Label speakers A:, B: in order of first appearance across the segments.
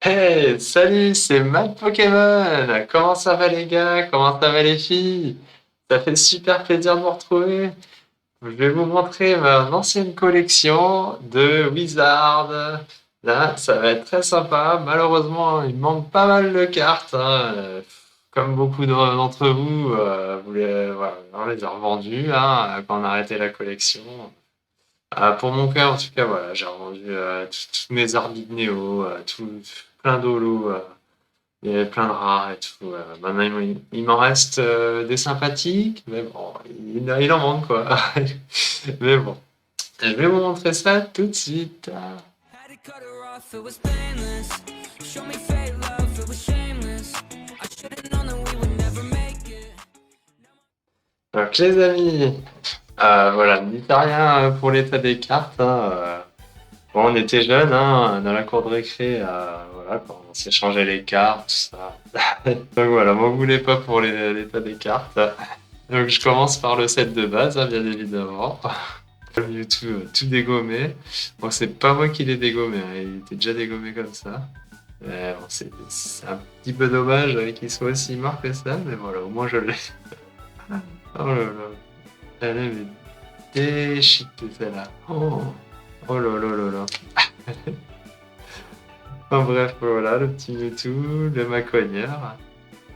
A: Hey, salut, c'est Matt Pokémon. Comment ça va les gars? Comment ça va les filles? Ça fait super plaisir de vous retrouver. Je vais vous montrer mon ancienne collection de Wizard. Là, ça va être très sympa. Malheureusement, il me manque pas mal de cartes, hein. Comme beaucoup d'entre vous, voilà, on les a revendues hein, quand on a arrêté la collection. Pour mon cas, en tout cas, voilà, j'ai revendu tous mes Arbides Néo, plein d'holos. Il y avait plein de rares et tout. Maintenant, il m'en reste des sympathiques, mais bon, il en manque quoi. Mais bon, je vais vous montrer ça tout de suite.
B: Had to cut her off, it was painless. Show me fake love, it was shameless. I should've known that we would never make it.
A: Donc les amis, voilà, ne dites rien pour l'état des cartes, hein. Bon, on était jeunes, hein, dans la cour de récré, voilà, quand on s'échangeait les cartes, tout ça. Donc voilà, m'en voulez pas pour l'état des cartes. Donc je commence par le set de base, hein, bien évidemment. Le Mewtwo tout dégommé. Bon, c'est pas moi qui l'ai dégommé, hein, il était déjà dégommé comme ça. Bon, c'est un petit peu dommage qu'il soit aussi mort que ça, mais voilà, au moins je l'ai. Oh là là, elle est mais déchiquetée celle-là. Oh, oh là là là là. Enfin bref, voilà, le petit Mewtwo, le Macogneur.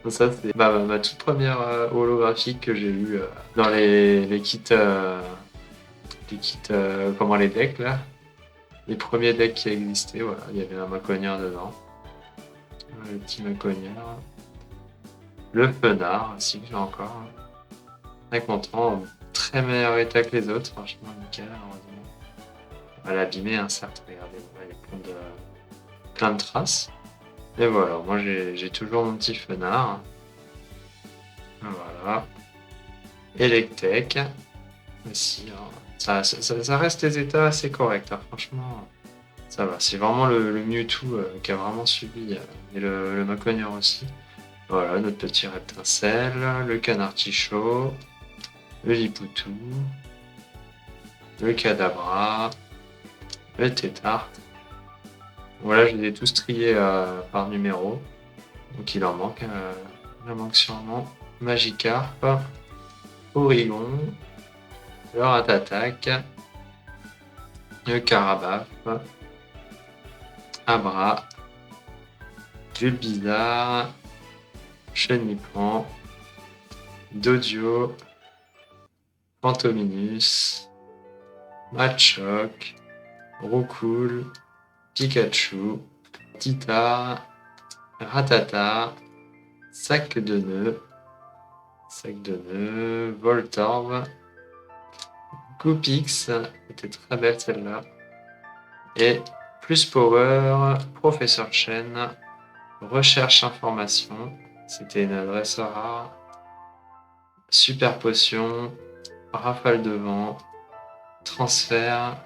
A: Donc ça, c'est ma toute première holographique que j'ai eue dans les kits, comment les decks là. Les premiers decks qui existaient, voilà, il y avait un Macogneur dedans. Le petit Macogneur. Le Fenard aussi que j'ai encore. Très content, en très meilleur état que les autres, franchement nickel, heureusement. On va l'abîmer, hein, certes, regardez, il y a plein de traces. Et voilà, moi j'ai toujours mon petit Fenard. Voilà. Electek aussi, hein. Ça reste des états assez corrects, hein, franchement. Ça va, c'est vraiment le Mewtwo qui a vraiment subi, et le Macogneur aussi. Voilà, notre petit Reptincelle, le Canartichaud, le Lipoutou, le Kadabra, le Tétart. Voilà, je les ai tous triés par numéro. Donc il en manque sûrement Magikarp, Porygon, le Ratatac, le Carabaf, Abra, Bulbizarre, Chenipan, Dodio, Pantominus, Machoke, Roucoule, Pikachu, Tita, Ratata, Sac de nœuds, Voltorb, Goopix, était très belle celle-là, et plus Power, Professeur Chen, Recherche Information, c'était une adresse rare, Super Potion, Rafale de vent, Transfert.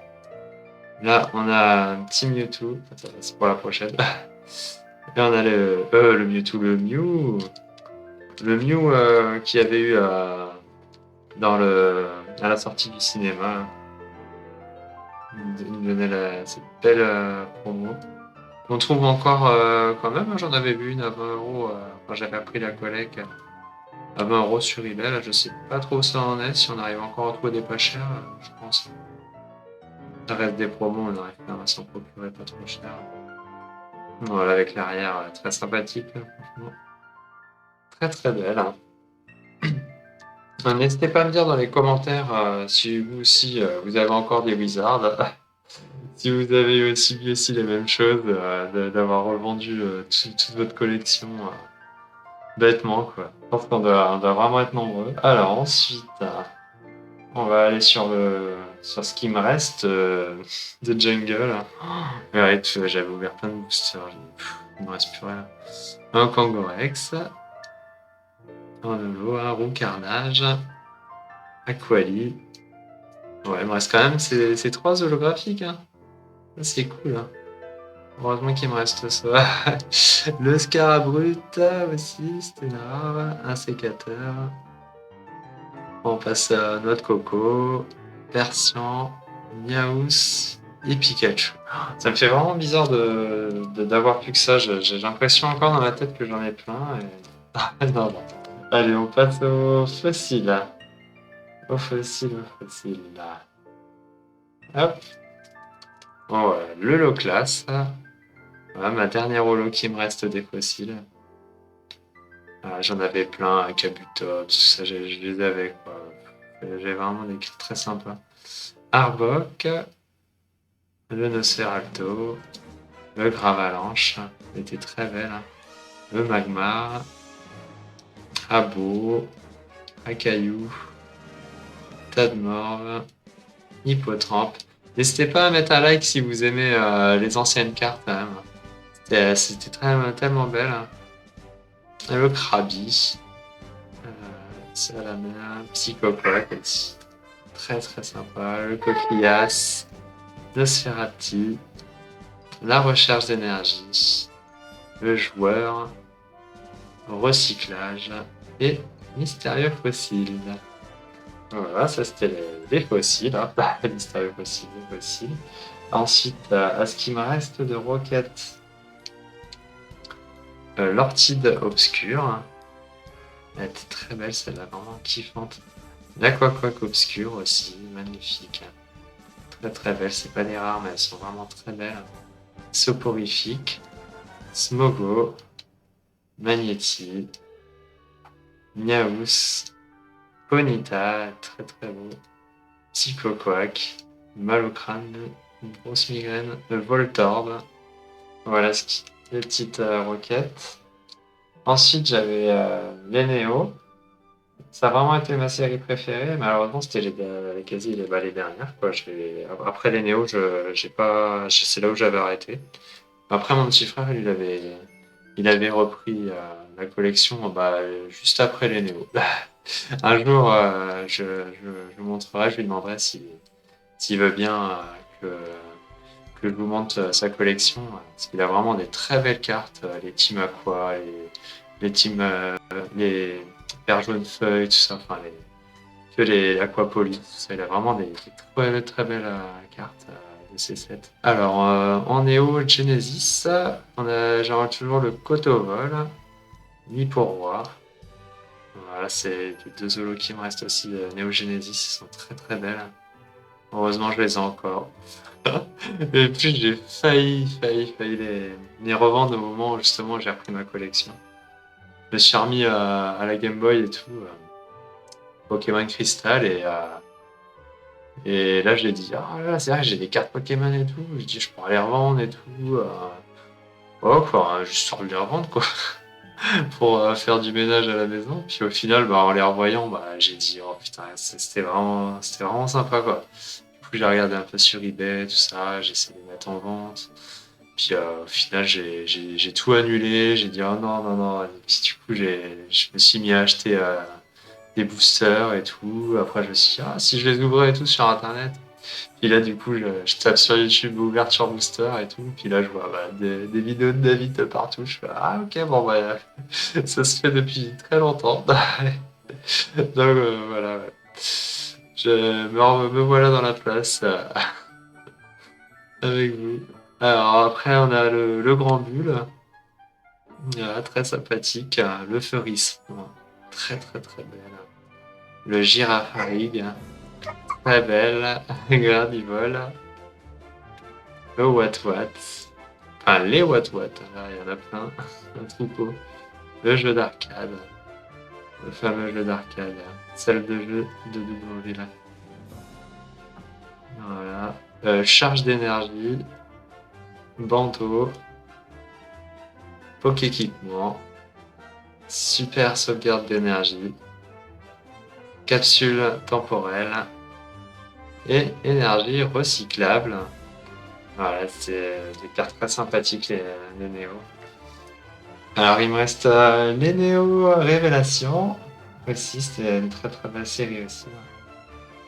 A: Là, on a un petit Mewtwo, c'est pour la prochaine. Et on a le Mewtwo, le Mew qu'il y avait eu à la sortie du cinéma. Il me donnait cette belle promo. On trouve encore quand même, hein, j'en avais vu une à 20 € quand j'avais appris la collecte à 20 € sur eBay. Là, je sais pas trop où ça en est, si on arrive encore à trouver des pas chers, je pense. Ça reste des promos, on arrive quand même à s'en procurer pas trop cher. Voilà, avec l'arrière très sympathique, là, franchement. Très très belle, hein. N'hésitez pas à me dire dans les commentaires si vous aussi vous avez encore des Wizards, si vous avez aussi vu aussi les mêmes choses, d'avoir revendu toute votre collection bêtement quoi. Je pense qu'on doit vraiment être nombreux. Alors ensuite, on va aller sur ce qui me reste de jungle. Arrête, j'avais ouvert plein de boosters, il me reste plus rien. Un Kangorex, un Holo, un Roux Carnage, Aquali. Ouais, il me reste quand même ces 3 holographiques, hein. C'est cool, hein. Heureusement qu'il me reste ça. Le Scarabrut aussi, c'était rare. Un sécateur. On passe à Noix de Coco, Persian, Miaous, et Pikachu. Ça me fait vraiment bizarre d'avoir plus que ça. J'ai l'impression encore dans ma tête que j'en ai plein. Non, non. Allez, on passe au fossile. Au fossile, au fossile. Hop. Bon, voilà, le lot classe. Voilà, ma dernière holo qui me reste des fossiles. J'en avais plein, Kabuto, tout ça, je les avais, quoi. J'ai vraiment des cartes très sympas. Arbok, le Nosferalto, le Gravalanche, était très belle. Le Magmar, Abo, Akayu, Tadmorve, Hippotrampe. N'hésitez pas à mettre un like si vous aimez les anciennes cartes, quand même. C'était tellement belle. Le Krabi, Salamina, Psychopoc aussi. Très très sympa. Le Coquillas, Nosferati, la recherche d'énergie, le joueur, recyclage et mystérieux fossile. Voilà, ça c'était les fossiles, hein. Les mystérieux fossiles, les fossiles. Ensuite, à ce qui me reste de roquettes, l'orchide obscure. Elle était très belle celle-là, vraiment kiffante. L'Aquaquac obscure aussi, magnifique. Très très belle, c'est pas des rares, mais elles sont vraiment très belles. Soporifique, Smogo, Magnéti, Niaous, Ponyta, très très beau, Psychoquack, Mal au crâne, une grosse migraine, Voltorb. Voilà les petites roquettes. Ensuite, j'avais les Néo. Ça a vraiment été ma série préférée. Malheureusement, c'était les dernières, quoi. Après les Néo, j'ai pas, c'est là où j'avais arrêté. Après, mon petit frère, il avait repris la collection juste après les Néo. Un jour, je vous montrerai, je lui demanderai s'il veut bien que je vous montre sa collection. Parce qu'il a vraiment des très belles cartes, les Team Aqua, les Team les Père Jaune Feuille, tout ça, enfin les Aquapolis, tout ça. Il a vraiment des très, très belles cartes de ces sets. Alors, en Néo Genesis, j'aurai toujours le Kotovol, ni pour roi. Voilà, c'est les deux holos qui me restent aussi de Néo Genesis, ils sont très très belles. Heureusement, je les ai encore. Et puis, j'ai failli les revendre au moment où justement j'ai repris ma collection. Je me suis remis à la Game Boy et tout, Pokémon Crystal, et là, je l'ai dit, ah là, c'est vrai, j'ai des cartes Pokémon et tout. Je dis, je pourrais les revendre et tout. Oh, quoi, juste sur les revendre, quoi. Pour faire du ménage à la maison. Puis au final, en les revoyant, j'ai dit, oh putain, c'était vraiment sympa, quoi. Du coup, j'ai regardé un peu sur eBay, tout ça, j'ai essayé de les mettre en vente. Puis au final, j'ai tout annulé. J'ai dit, oh non, non, non. Et puis du coup, je me suis mis à acheter des boosters et tout. Après, je me suis dit, ah, si je les ouvrais et tout sur Internet. Puis là, du coup, je tape sur YouTube ouverture booster et tout. Puis là, je vois des vidéos de David de partout. Je fais, ah, ok, bon, ça se fait depuis très longtemps. Donc, voilà, ouais. Me voilà dans la place avec vous. Alors, après, on a le Grand Bulle. Très sympathique. Le Feuris. Très, très, très belle. Le Girafarig. Très belle. Regarde, il vole. Le What. Enfin, les What. Là, il y en a plein. Un troupeau. Le jeu d'arcade. Le fameux jeu d'arcade. Salle de jeu de Doublonville. Voilà. Charge d'énergie. Bandeau. Pokéquipement. Super sauvegarde d'énergie. Capsule temporelle. Et énergie recyclable. Voilà, c'est des cartes très sympathiques, les Néo. Alors, il me reste les Néo Révélation. Aussi, c'était une très très belle série aussi.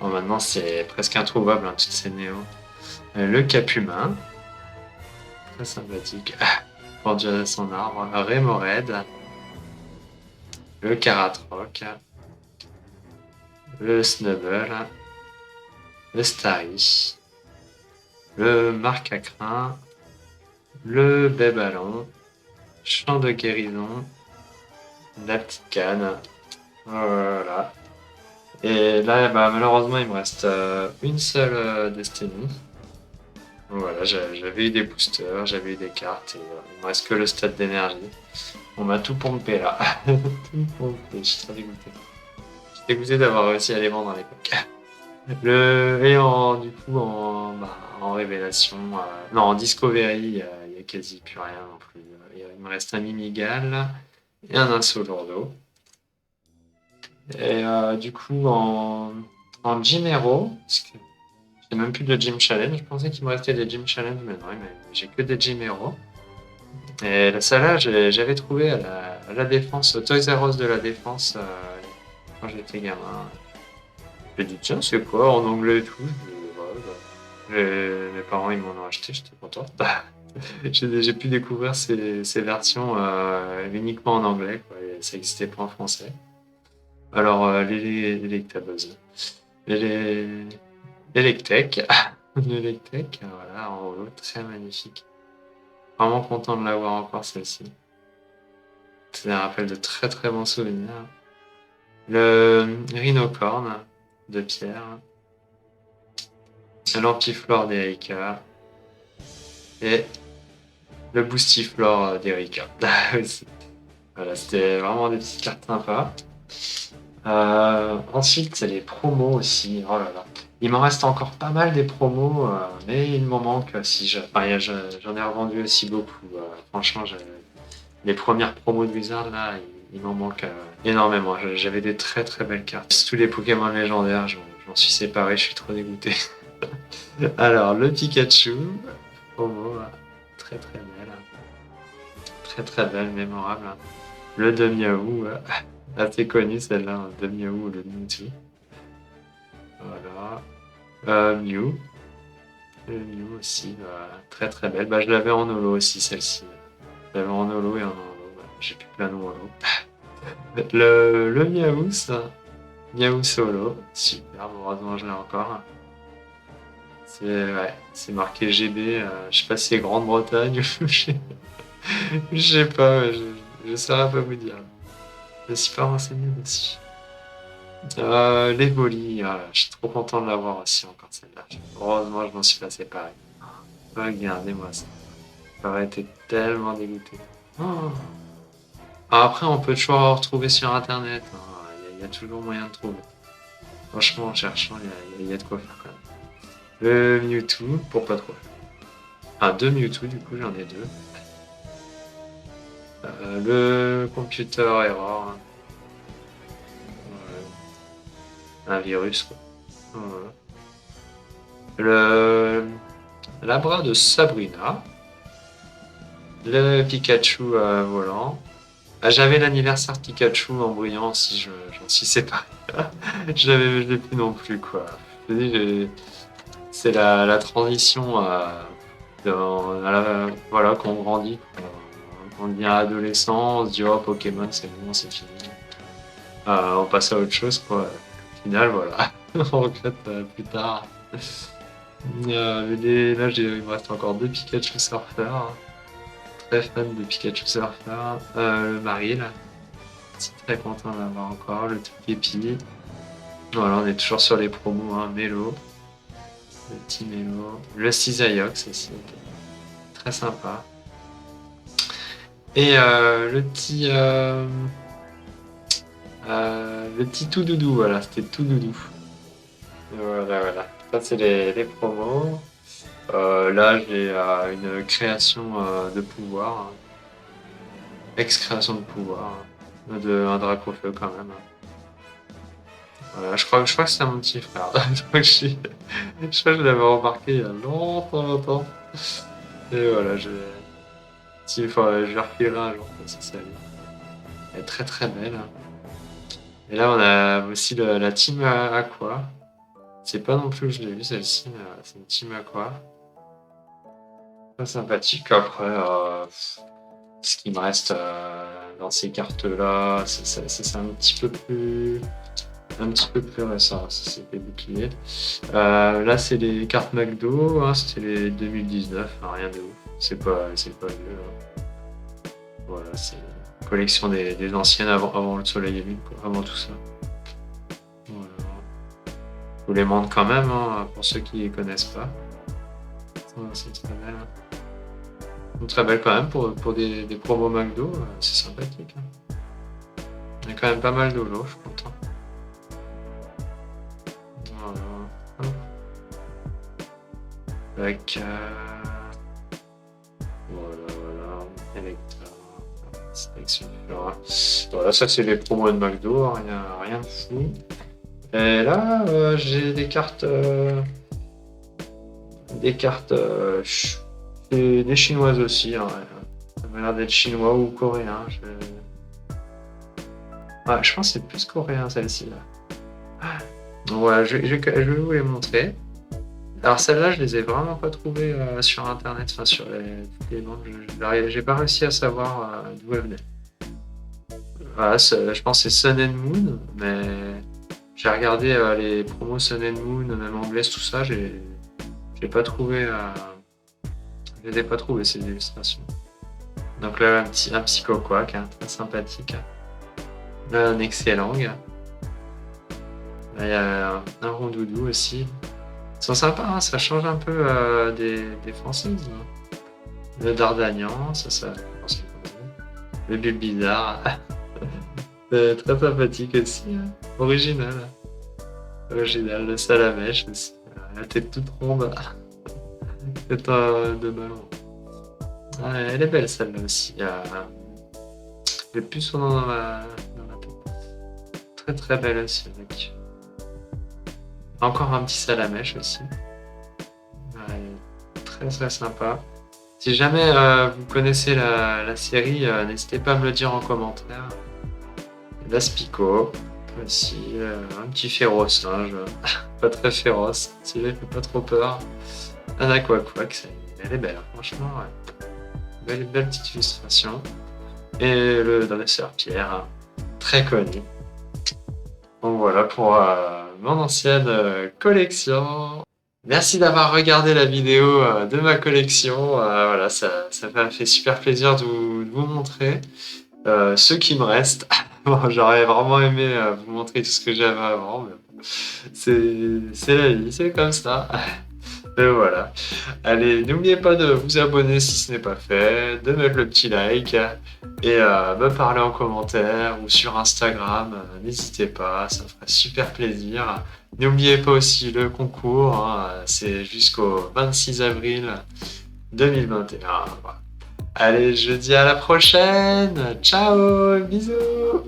A: Bon, maintenant, c'est presque introuvable, toutes ces Néo. Le Capumin. Très sympathique. Pour durer son arbre. Rémored. Le Caratroc. Le Snubble. Le Starry. le marc à crin, le bai ballon, champ de guérison, la petite canne. Voilà. Et là, bah, malheureusement, il me reste une seule Destiny. Voilà, j'avais eu des boosters, j'avais eu des cartes, et il me reste que le stade d'énergie. On m'a tout pompé là. Tout pompé, je suis très dégoûté. Je suis dégoûté d'avoir réussi à les vendre à l'époque. Du coup, en révélation, non, en Discovery, il y a quasi plus rien non plus. Il me reste un Mimigal et un Assaut Lourdeau. Et du coup, en Gym Hero, parce que j'ai même plus de Gym Challenge, je pensais qu'il me restait des Gym Challenge, mais non, j'ai que des Gym Hero. Et celle-là, j'avais trouvé à la Défense, au Toys R Us de la Défense, quand j'étais gamin. J'ai dit, tiens, c'est quoi, en anglais et tout. Mes parents, ils m'en ont acheté, j'étais content. J'ai pu découvrir ces versions uniquement en anglais, quoi, et ça n'existait pas en français. Alors, les Lectables, les Lectech, le Lectech, voilà, en haut, très magnifique. Vraiment content de l'avoir encore, celle-ci. C'est un rappel de très très bons souvenirs. Le Rhinocorn de Pierre. L'Ampiflore d'Erika. Et le Boostiflore d'Erika. Voilà, c'était vraiment des petites cartes sympas. Ensuite, c'est les promos aussi. Oh là là. Il m'en reste encore pas mal des promos, mais il m'en manque aussi. J'en ai revendu aussi beaucoup. Franchement, les premières promos de Wizard, là, il m'en manque énormément. J'avais des très très belles cartes. Tous les Pokémon légendaires, j'en suis séparé, je suis trop dégoûté. Alors, le Pikachu, promo, très très belle. Très très belle, mémorable. Le Demiaou, assez connu celle-là, le Demiaou ou le Mewtwo. Voilà. Mew. Le Mew aussi, très très belle. Bah, je l'avais en holo aussi, celle-ci. Je l'avais en holo et en holo. J'ai plus plein de holo. Le Miaous. Miaous holo. Super, heureusement je l'ai encore. C'est marqué GB. Je sais pas si c'est Grande-Bretagne ou je sais pas, je saurais pas vous dire. Je suis pas renseigné dessus. Les Volis, je suis trop content de l'avoir aussi encore celle-là. Heureusement, je m'en suis passé pareil. Regardez-moi ça. J'aurais été tellement dégoûté. Oh. Après, on peut toujours retrouver sur internet. Il y a toujours moyen de trouver. Franchement, en cherchant, il y a de quoi faire quand même. Le Mewtwo, pour pas trop. Ah, deux Mewtwo, du coup, j'en ai deux. Le Computer Error. Un virus, quoi. Voilà. Le Labra de Sabrina. Le Pikachu volant. J'avais l'anniversaire Pikachu en brillant si j'en suis séparé. Je l'ai plus non plus, quoi. Je te dis, c'est la transition voilà, quand on grandit, quand on devient adolescent, on se dit oh Pokémon c'est bon, c'est fini. On passe à autre chose, quoi. Au final, voilà. On regrette plus tard. Là, il me reste encore deux Pikachu Surfer. Très fan de Pikachu Surfer. Le Marill. Très content d'avoir encore. Le Togepi. Voilà, on est toujours sur les promos, hein. Mélo. Le petit Mélo. Le Cisaiox aussi. Très sympa. Et le petit tout doudou, voilà, c'était tout doudou. Voilà. Ça, c'est les promos. Là, j'ai une création de pouvoir. Ex-création de pouvoir. Un Dracofeu, quand même. Voilà, je crois que c'est mon petit frère. je crois que je l'avais remarqué il y a longtemps. Et voilà, je lui refilerai un jour, ça c'est lui. Elle est très très belle. Et là, on a aussi la team Aqua. C'est pas non plus où je l'ai vu celle-ci, mais c'est une team Aqua. Très sympathique. Après, ce qui me reste dans ces cartes-là, c'est un petit peu plus un petit peu plus récent, ça s'était décliné. Là, c'est les cartes McDo, hein, c'était les 2019, hein, rien de ouf. C'est pas vieux. Hein. Voilà, c'est une collection des anciennes avant le soleil et lune, quoi, avant tout ça. Voilà. Je vous les montre quand même, hein, pour ceux qui les connaissent pas. C'est très belle. Hein. Très belle quand même pour des promos McDo, c'est sympathique. Hein. Il y a quand même pas mal de lots, je suis content. Voilà. Avec voilà. Voilà, ça c'est les promos de McDo, hein, rien de fou. Et là, j'ai des cartes des chinoises aussi. Hein, ça m'a l'air d'être chinois ou coréen. Je pense que c'est plus coréen celle-ci là. Donc voilà, je vais vous les montrer. Alors celles-là, je les ai vraiment pas trouvées sur internet, enfin sur les bandes. J'ai pas réussi à savoir d'où elles venaient. Voilà, je pense que c'est Sun and Moon, mais j'ai regardé les promos Sun and Moon, même anglaises, tout ça, j'ai pas trouvé. Je les ai pas trouvées ces illustrations. Donc là, un petit coquac, hein, très sympathique. Là, un excellent. Là, il y a un rondoudou aussi. Ils sont sympas, hein, ça change un peu des françaises. Hein. Le Dardagnan, ça. Le Bulbizarre. C'est très sympathique aussi. Hein. Original. Le Salamèche aussi. La tête toute ronde. Tête de ballon. Ouais, elle est belle celle-là aussi. J'ai plus son nom dans ma tête. Très très belle aussi avec. Encore un petit Salamèche aussi. Ouais, très très sympa. Si jamais vous connaissez la série, n'hésitez pas à me le dire en commentaire. L'Aspico aussi, un petit féroce-singe, pas très féroce, celui-là fait pas trop peur. Un Aquaquack, elle est belle, franchement. Ouais. Belle petite illustration. Et le dresseur Pierre, très connu. Donc voilà pour mon ancienne collection. Merci d'avoir regardé la vidéo de ma collection. Voilà, ça m'a fait super plaisir de vous montrer ce qui me reste. Bon, j'aurais vraiment aimé vous montrer tout ce que j'avais avant, mais c'est la vie, c'est comme ça. Et voilà. Allez, n'oubliez pas de vous abonner si ce n'est pas fait, de mettre le petit like et me parler en commentaire ou sur Instagram. N'hésitez pas, ça me ferait super plaisir. N'oubliez pas aussi le concours, hein, c'est jusqu'au 26 avril 2021. Voilà. Allez, je dis à la prochaine. Ciao, bisous.